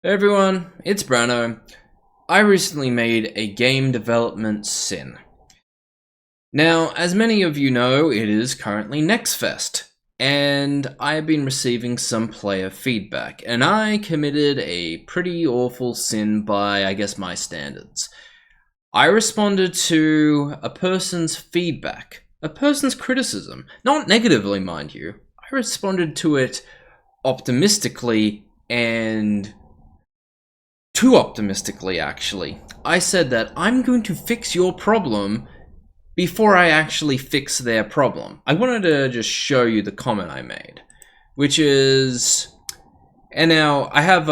Hey everyone, it's Brano. I recently made a game development sin. Now, as many of you know, it is currently NextFest, and I have been receiving some player feedback, and I committed a pretty awful sin by, I guess, my standards. I responded to a person's feedback, a person's criticism, not negatively, mind you. I responded to it optimistically and too optimistically, actually. I said that I'm going to fix your problem before I actually fix their problem. I wanted to just show you the comment I made, which is... And now, I have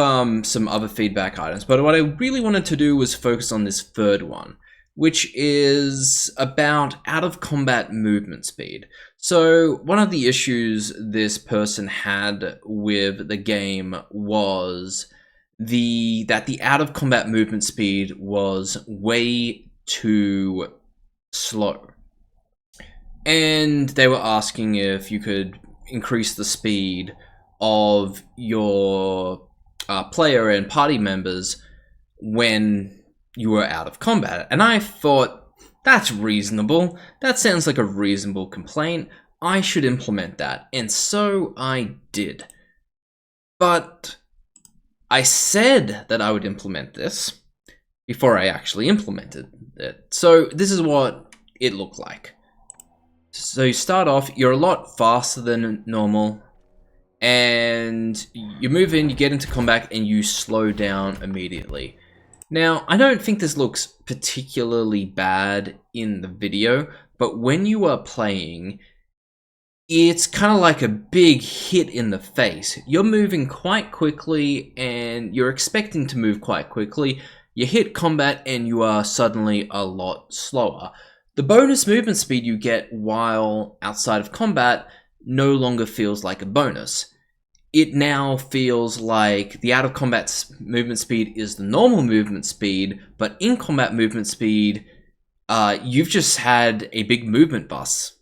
some other feedback items, but what I really wanted to do was focus on this third one, which is about out-of-combat movement speed. So, one of the issues this person had with the game was that the out-of-combat movement speed was way too slow. And they were asking if you could increase the speed of your player and party members when you were out of combat. And I thought, that's reasonable. That sounds like a reasonable complaint. I should implement that. And so I did. But I said that I would implement this before I actually implemented it. So this is what it looked like. So you start off, you're a lot faster than normal, and you move in, you get into combat, and you slow down immediately. Now, I don't think this looks particularly bad in the video, but when you are playing, it's kind of like a big hit in the face. You're moving quite quickly, and you're expecting to move quite quickly. You hit combat, and you are suddenly a lot slower. The bonus movement speed you get while outside of combat no longer feels like a bonus. It now feels like the out-of-combat movement speed is the normal movement speed, but in combat movement speed, you've just had a big movement bus.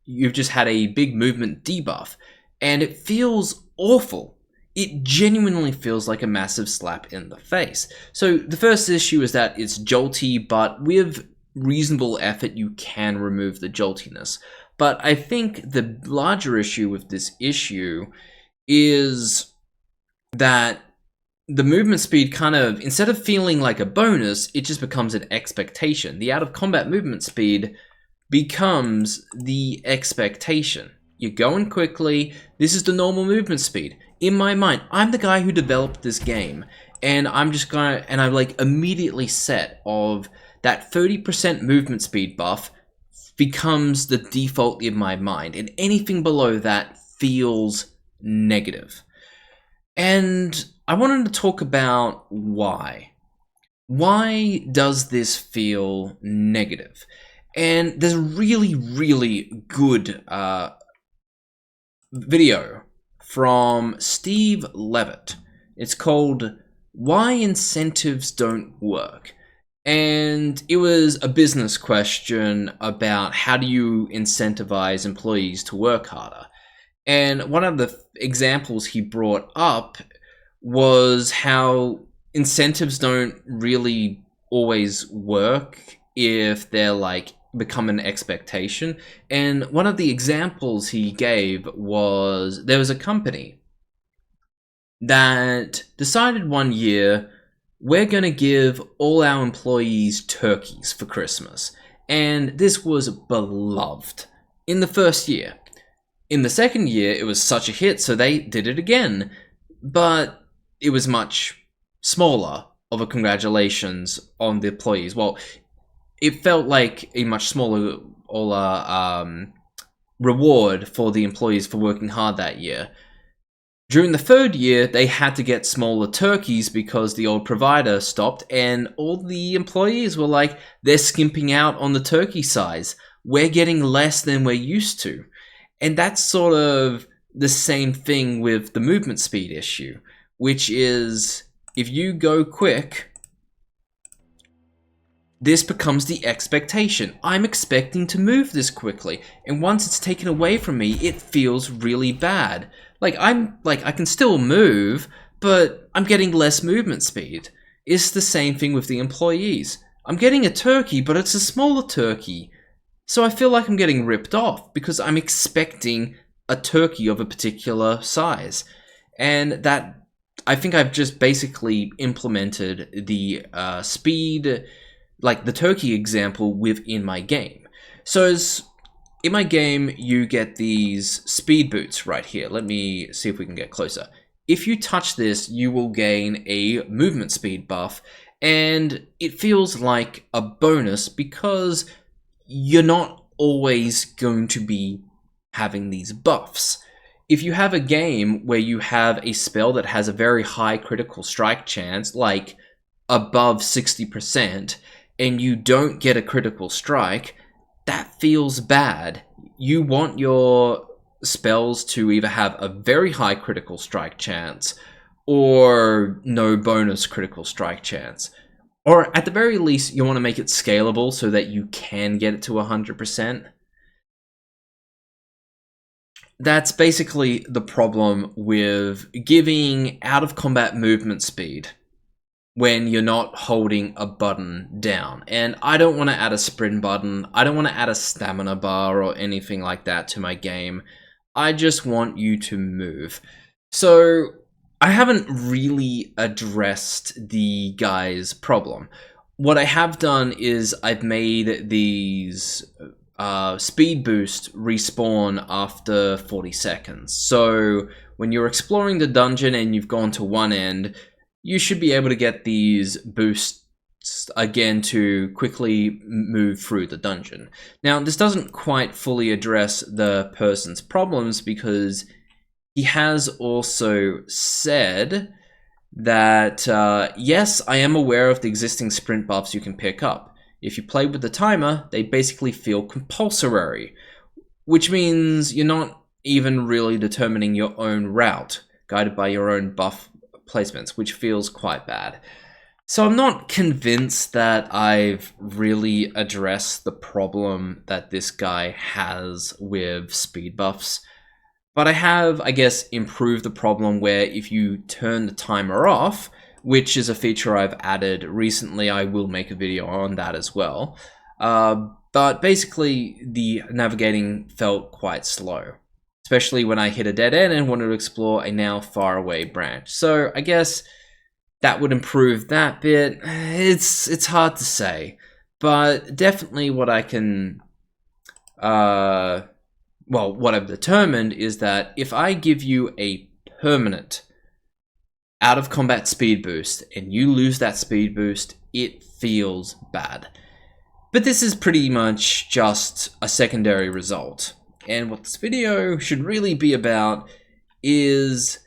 You've just had a big movement debuff, and it feels awful. It genuinely feels like a massive slap in the face. So the first issue is that it's jolty, but with reasonable effort you can remove the joltiness. But I think the larger issue with this issue is that the movement speed kind of, instead of feeling like a bonus, it just becomes an expectation. The out-of-combat movement speed becomes the expectation. You're going quickly, this is the normal movement speed. In my mind, I'm the guy who developed this game, and I'm like immediately set of that 30% movement speed buff becomes the default in my mind, and anything below that feels negative. And I wanted to talk about why. Why does this feel negative? And there's a really, really good video from Steve Levitt. It's called Why Incentives Don't Work. And it was a business question about how do you incentivize employees to work harder. And one of the examples he brought up was how incentives don't really always work if they're like become an expectation. And one of the examples he gave was there was a company that decided one year, we're going to give all our employees turkeys for Christmas. And this was beloved in the first year. In the second year, it was such a hit, so they did it again. But it was much smaller of a congratulations on the employees. Well, it felt like a much smaller reward for the employees for working hard that year. During the third year, they had to get smaller turkeys because the old provider stopped, and all the employees were like, they're skimping out on the turkey size. We're getting less than we're used to. And that's sort of the same thing with the movement speed issue, which is if you go quick, this becomes the expectation. I'm expecting to move this quickly, and once it's taken away from me, it feels really bad. I can still move, but I'm getting less movement speed. It's the same thing with the employees. I'm getting a turkey, but it's a smaller turkey. So I feel like I'm getting ripped off because I'm expecting a turkey of a particular size. And that, I think I've just basically implemented the speed, like the turkey example within my game. So in my game, you get these speed boots right here. Let me see if we can get closer. If you touch this, you will gain a movement speed buff, and it feels like a bonus because you're not always going to be having these buffs. If you have a game where you have a spell that has a very high critical strike chance, like above 60%, and you don't get a critical strike, that feels bad. You want your spells to either have a very high critical strike chance or no bonus critical strike chance. Or at the very least, you want to make it scalable so that you can get it to 100%. That's basically the problem with giving out-of-combat movement speed when you're not holding a button down. And I don't want to add a sprint button. I don't want to add a stamina bar or anything like that to my game. I just want you to move. So I haven't really addressed the guy's problem. What I have done is I've made these speed boost respawn after 40 seconds. So when you're exploring the dungeon and you've gone to one end, you should be able to get these boosts again to quickly move through the dungeon. Now, this doesn't quite fully address the person's problems because he has also said that, yes, I am aware of the existing sprint buffs you can pick up. If you play with the timer, they basically feel compulsory, which means you're not even really determining your own route, guided by your own buff placements, which feels quite bad. So I'm not convinced that I've really addressed the problem that this guy has with speed buffs. But I have, I guess, improved the problem where if you turn the timer off, which is a feature I've added recently, I will make a video on that as well. But basically, the navigating felt quite slow, especially when I hit a dead end and wanted to explore a now far away branch. So I guess that would improve that bit. It's hard to say, but definitely what I can, well, what I've determined is that if I give you a permanent out of combat speed boost and you lose that speed boost, it feels bad. But this is pretty much just a secondary result. And what this video should really be about is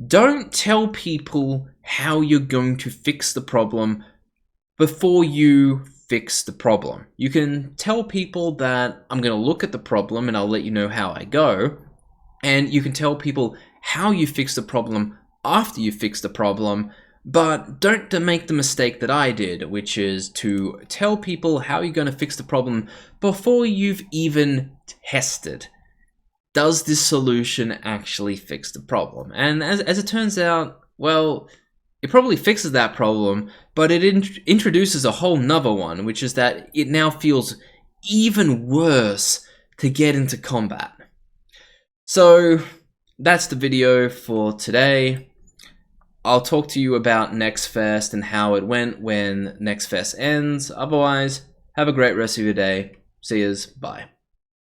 don't tell people how you're going to fix the problem before you fix the problem. You can tell people that I'm going to look at the problem and I'll let you know how I go. And you can tell people how you fix the problem after you fix the problem, but don't make the mistake that I did, which is to tell people how you're going to fix the problem before you've even tested. Does this solution actually fix the problem? And as it turns out, well, it probably fixes that problem, but it introduces a whole nother one, which is that it now feels even worse to get into combat. So that's the video for today. I'll talk to you about Next Fest and how it went when Next Fest ends. Otherwise, have a great rest of your day. See yous. Bye.